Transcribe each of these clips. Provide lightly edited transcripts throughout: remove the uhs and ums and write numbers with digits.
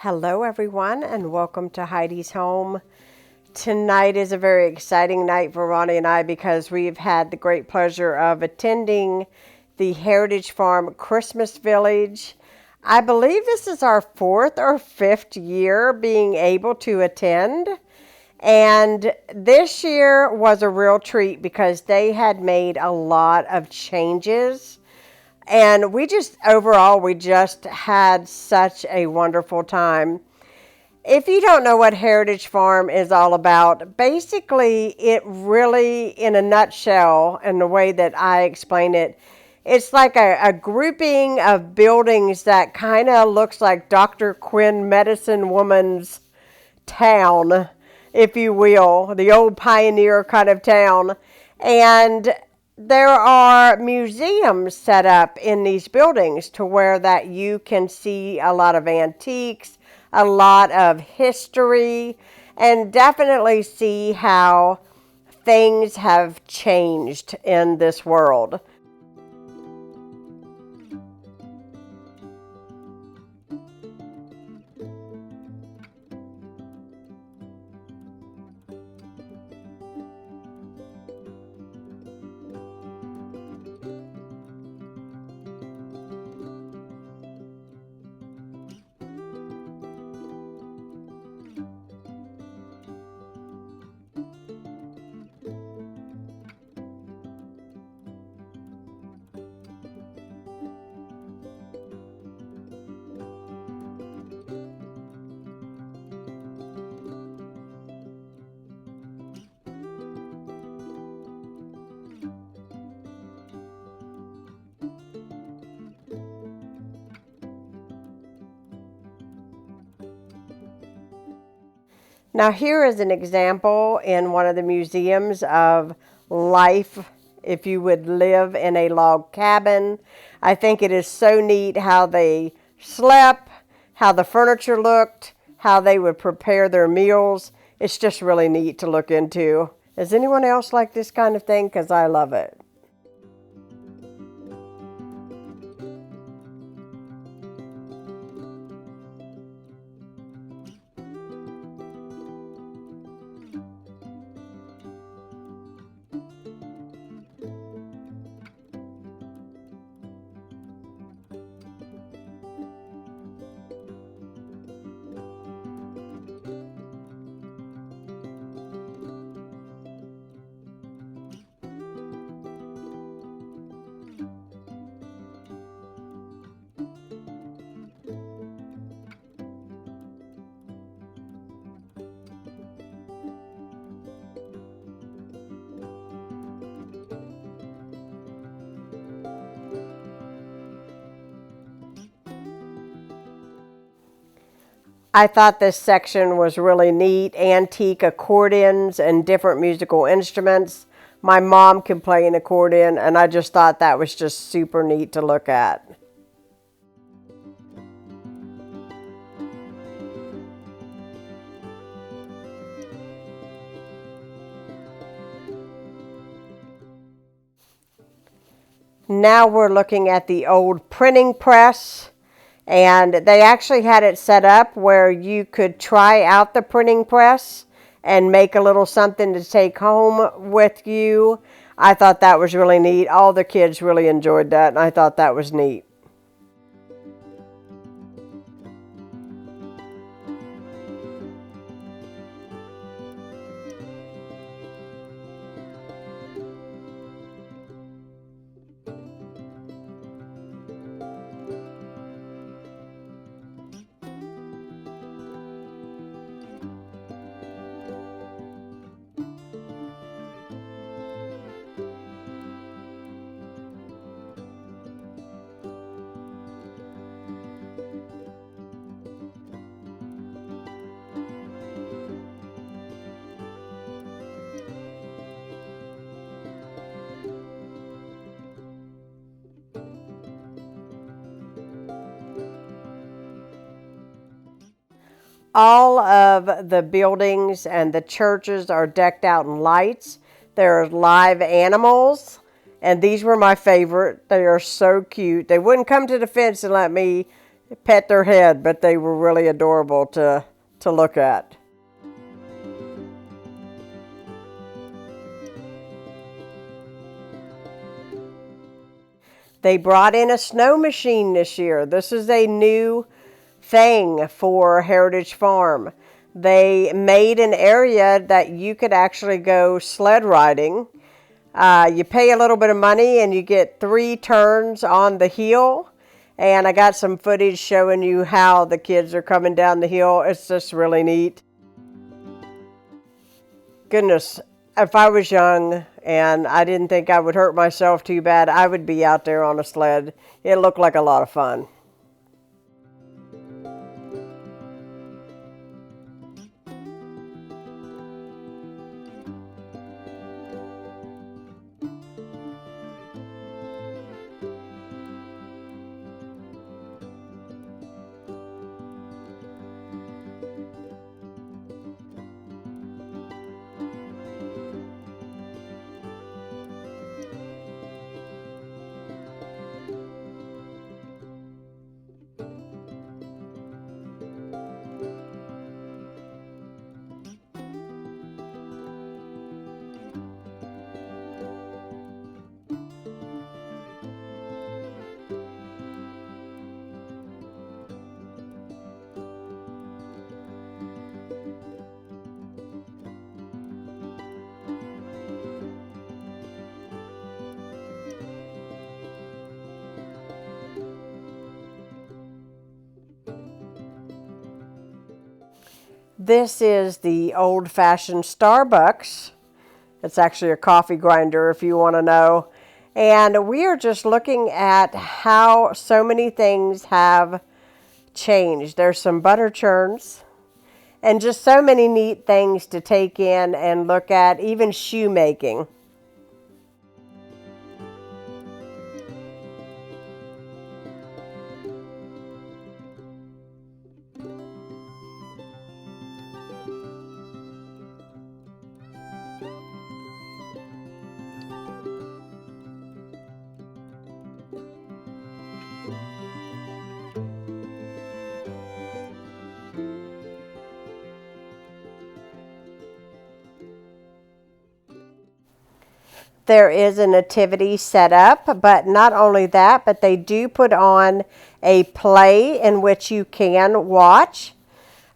Hello everyone and welcome to Heidi's home. Tonight is a very exciting night for Ronnie and I because we've had the great pleasure of attending the Heritage Farm Christmas Village. I believe this is our 4th or 5th year being able to attend. And this year was a real treat because they had made a lot of changes. And we just had such a wonderful time. If you don't know what Heritage Farm is all about, basically it really, in a nutshell, and the way that I explain it, it's like a grouping of buildings that kind of looks like Dr. Quinn Medicine Woman's town, if you will, the old pioneer kind of town. And there are museums set up in these buildings to where that you can see a lot of antiques, a lot of history, and definitely see how things have changed in this world. Now here is an example in one of the museums of life if you would live in a log cabin. I think it is so neat how they slept, how the furniture looked, how they would prepare their meals. It's just really neat to look into. Does anyone else like this kind of thing? Because I love it. I thought this section was really neat. Antique accordions and different musical instruments. My mom can play an accordion, and I just thought that was just super neat to look at. Now we're looking at the old printing press. And they actually had it set up where you could try out the printing press and make a little something to take home with you. I thought that was really neat. All the kids really enjoyed that, and I thought that was neat. All of the buildings and the churches are decked out in lights. There's live animals, and these were my favorite. They are so cute. They wouldn't come to the fence and let me pet their head, but they were really adorable to look at. They brought in a snow machine this year. This is a new thing for Heritage Farm. They made an area that you could actually go sled riding. You pay a little bit of money and you get 3 turns on the hill. And I got some footage showing you how the kids are coming down the hill. It's just really neat. Goodness, if I was young and I didn't think I would hurt myself too bad, I would be out there on a sled. It looked like a lot of fun. This is the old-fashioned Starbucks. It's actually a coffee grinder if you want to know. And we are just looking at how so many things have changed. There's some butter churns and just so many neat things to take in and look at, even shoemaking. There is a nativity set up, but not only that, but they do put on a play in which you can watch.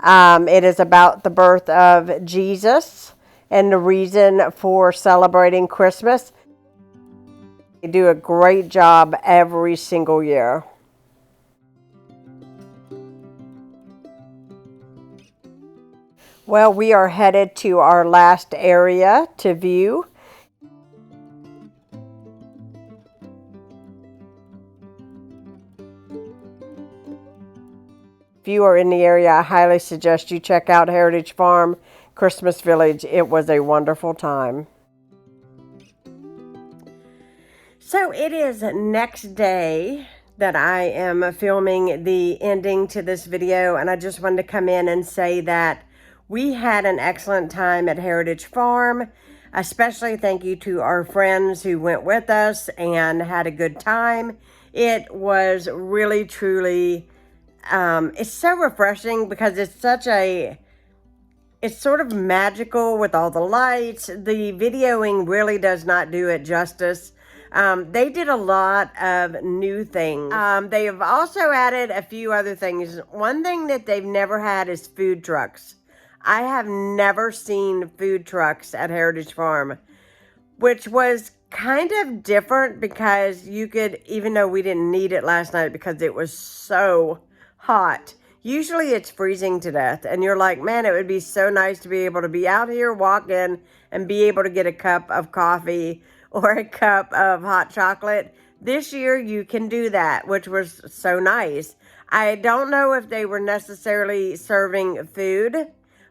It is about the birth of Jesus and the reason for celebrating Christmas. They do a great job every single year. Well, we are headed to our last area to view. If you are in the area, I highly suggest you check out Heritage Farm Christmas Village. It was a wonderful time. So it is next day that I am filming the ending to this video, and I just wanted to come in and say that we had an excellent time at Heritage Farm. Especially thank you to our friends who went with us and had a good time. It was really, truly, it's so refreshing because it's sort of magical with all the lights. The videoing really does not do it justice. They did a lot of new things. They have also added a few other things. One thing that they've never had is food trucks. I have never seen food trucks at Heritage Farm, which was kind of different because you could, even though we didn't need it last night because it was so hot. Usually it's freezing to death and you're like, man, it would be so nice to be able to be out here, walk in and be able to get a cup of coffee or a cup of hot chocolate. This year you can do that, which was so nice. I don't know if they were necessarily serving food,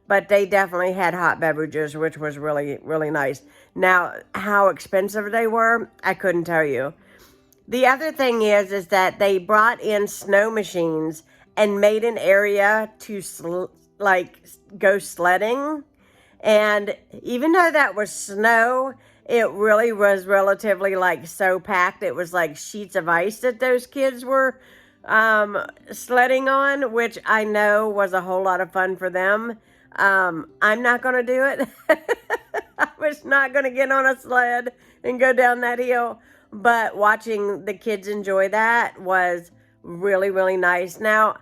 but they definitely had hot beverages, which was really, really nice. Now, how expensive they were, I couldn't tell you. The other thing is that they brought in snow machines and made an area to go sledding. And even though that was snow, it really was relatively so packed. It was like sheets of ice that those kids were sledding on, which I know was a whole lot of fun for them. I'm not going to do it. I was not going to get on a sled and go down that hill, but watching the kids enjoy that was really, really nice. Now,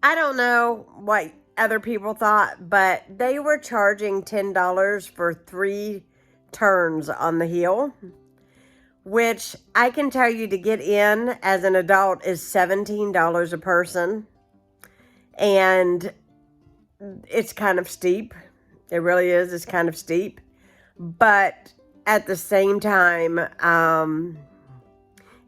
I don't know what other people thought, but they were charging $10 for 3 turns on the hill, which I can tell you to get in as an adult is $17 a person. And it's kind of steep. It really is. It's kind of steep. But at the same time,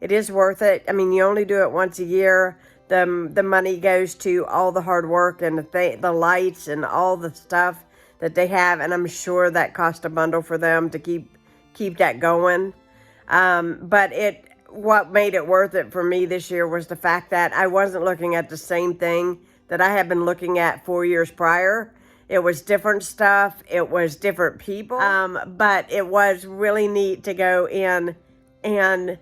it is worth it. I mean, you only do it once a year. The money goes to all the hard work and the lights and all the stuff that they have. And I'm sure that cost a bundle for them to keep that going. But what made it worth it for me this year was the fact that I wasn't looking at the same thing that I had been looking at 4 years prior. It was different stuff. It was different people. But it was really neat to go in and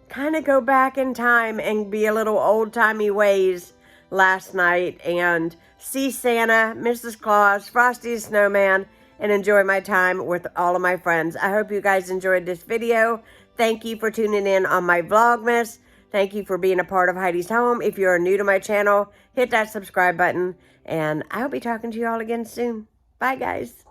kind of go back in time and be a little old-timey ways last night and see Santa, Mrs. Claus, Frosty the Snowman, and enjoy my time with all of my friends. I hope you guys enjoyed this video. Thank you for tuning in on my Vlogmas. Thank you for being a part of Heidi's Home. If you're new to my channel, hit that subscribe button. And I'll be talking to you all again soon. Bye, guys.